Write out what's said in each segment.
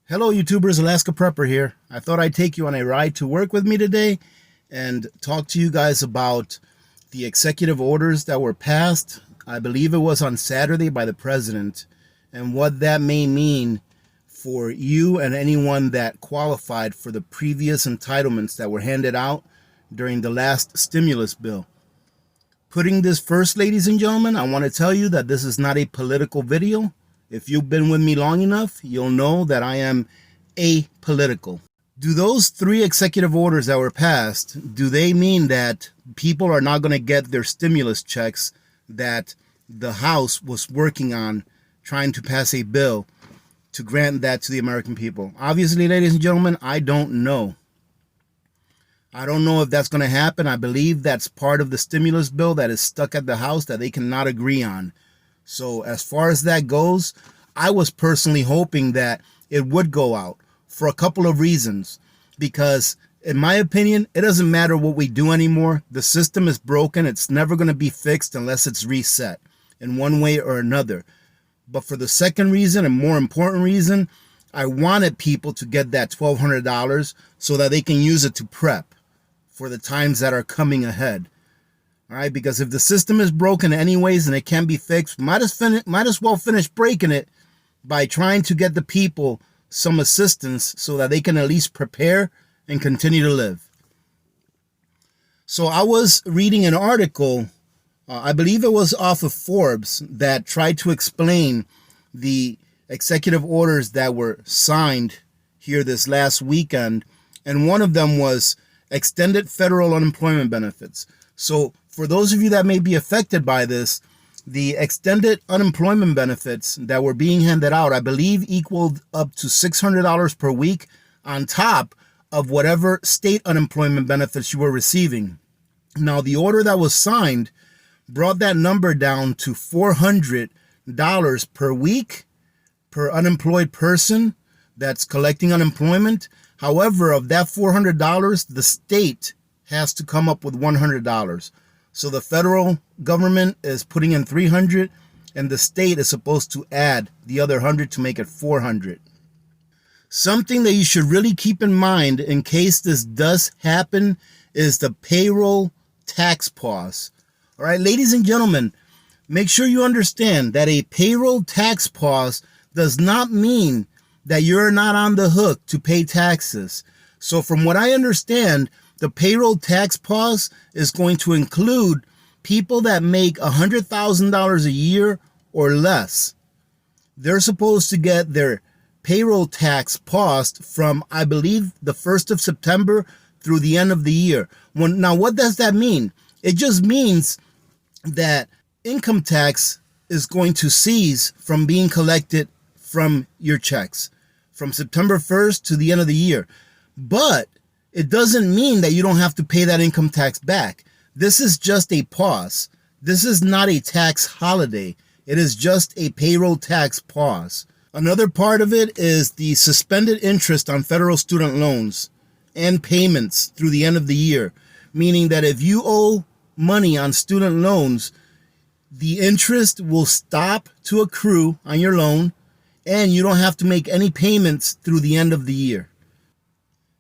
Hello, YouTubers. Alaska Prepper here. I thought I'd take you on a ride to work with me today and talk to you guys about the executive orders that were passed. I believe it was on Saturday by the president, and what that may mean for you and anyone that qualified for the previous entitlements that were handed out during the last stimulus bill. Putting this first, ladies and gentlemen, I want to tell you that this is not a political video. If you've been with me long enough, you'll know that I am apolitical. Do those three executive orders that were passed, do they mean that people are not going to get their stimulus checks that the House was working on trying to pass a bill to grant that to the American people? Obviously, ladies and gentlemen, I don't know. I don't know if that's going to happen. I believe that's part of the stimulus bill that is stuck at the House that they cannot agree on. So as far as that goes, I was personally hoping that it would go out for a couple of reasons. Because in my opinion, it doesn't matter what we do anymore. The system is broken. It's never going to be fixed unless it's reset in one way or another. But for the second reason and more important reason, I wanted people to get that $1,200 so that they can use it to prep for the times that are coming ahead. All right, because if the system is broken anyways and it can't be fixed, might as well finish breaking it by trying to get the people some assistance so that they can at least prepare and continue to live. So I was reading an article, I believe it was off of Forbes, that tried to explain the executive orders that were signed here this last weekend. And one of them was extended federal unemployment benefits. So for those of you that may be affected by this, the extended unemployment benefits that were being handed out, I believe, equaled up to $600 per week on top of whatever state unemployment benefits you were receiving. Now, the order that was signed brought that number down to $400 per week per unemployed person that's collecting unemployment. However, of that $400, the state has to come up with $100. So the federal government is putting in $300 and the state is supposed to add the other $100 to make it $400. Something that you should really keep in mind in case this does happen is the payroll tax pause. All right, ladies and gentlemen, make sure you understand that a payroll tax pause does not mean that you're not on the hook to pay taxes. So from what I understand, the payroll tax pause is going to include people that make $100,000 a year or less. They're supposed to get their payroll tax paused from, I believe, the 1st of September through the end of the year. Now, what does that mean? It just means that income tax is going to cease from being collected from your checks from September 1st to the end of the year. But it doesn't mean that you don't have to pay that income tax back. This is just a pause. This is not a tax holiday. It is just a payroll tax pause. Another part of it is the suspended interest on federal student loans and payments through the end of the year, meaning that if you owe money on student loans, the interest will stop to accrue on your loan and you don't have to make any payments through the end of the year.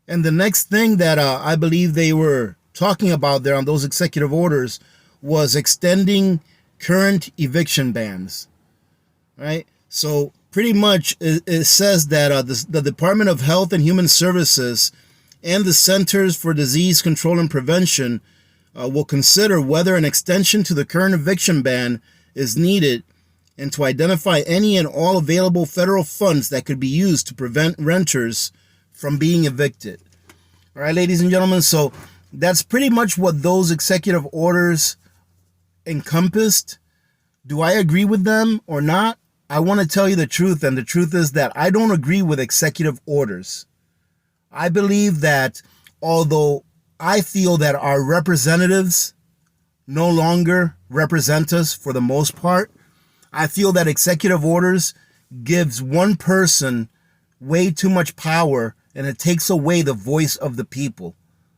And the next thing that I believe they were talking about there on those executive orders was extending current eviction bans, right? So pretty much it says that the Department of Health and Human Services and the Centers for Disease Control and Prevention will consider whether an extension to the current eviction ban is needed and to identify any and all available federal funds that could be used to prevent renters from being evicted. All right, ladies and gentlemen, so that's pretty much what those executive orders encompassed. Do I agree with them or not? I want to tell you the truth, and the truth is that I don't agree with executive orders. I believe that although I feel that our representatives no longer represent us for the most part, I feel that executive orders gives one person way too much power and it takes away the voice of the people.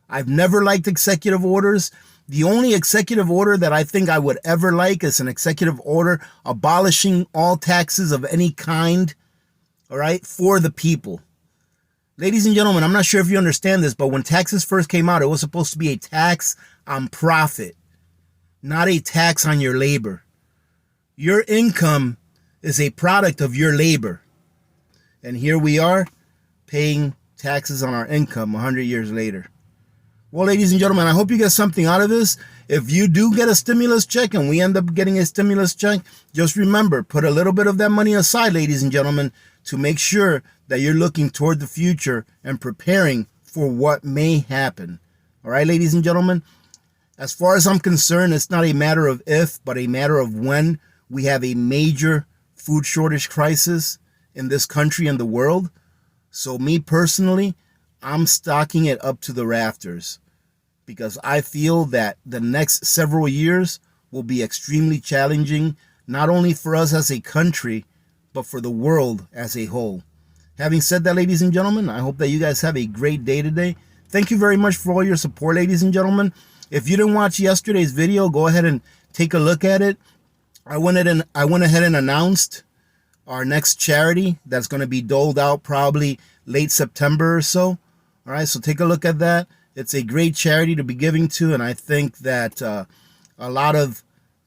I've never liked executive orders. The only executive order that I think I would ever like is an executive order abolishing all taxes of any kind, all right, for the people. Ladies and gentlemen, I'm not sure if you understand this, but when taxes first came out, it was supposed to be a tax on profit, not a tax on your labor. Your income is a product of your labor. And here we are paying taxes on our income 100 years later. Well, ladies and gentlemen, I hope you get something out of this. If you do get a stimulus check and we end up getting a stimulus check, just remember, put a little bit of that money aside, ladies and gentlemen, to make sure that you're looking toward the future and preparing for what may happen. All right, ladies and gentlemen, as far as I'm concerned, it's not a matter of if, but a matter of when we have a major food shortage crisis in this country and the world. So me personally, I'm stocking it up to the rafters because I feel that the next several years will be extremely challenging, not only for us as a country, but for the world as a whole. Having said that, ladies and gentlemen, I hope that you guys have a great day today. Thank you very much for all your support, ladies and gentlemen. If you didn't watch yesterday's video, go ahead and take a look at it. I went ahead and announced our next charity that's going to be doled out probably late September or so. All right, so take a look at that. It's a great charity to be giving to, and I think that a lot of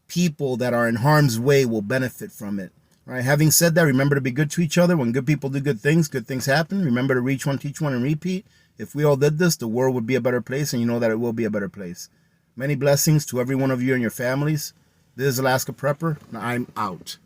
people that are in harm's way will benefit from it. All right, having said that, remember to be good to each other. When good people do good things happen. Remember to reach one, teach one, and repeat. If we all did this, the world would be a better place, and you know that it will be a better place. Many blessings to every one of you and your families. This is Alaska Prepper, and I'm out.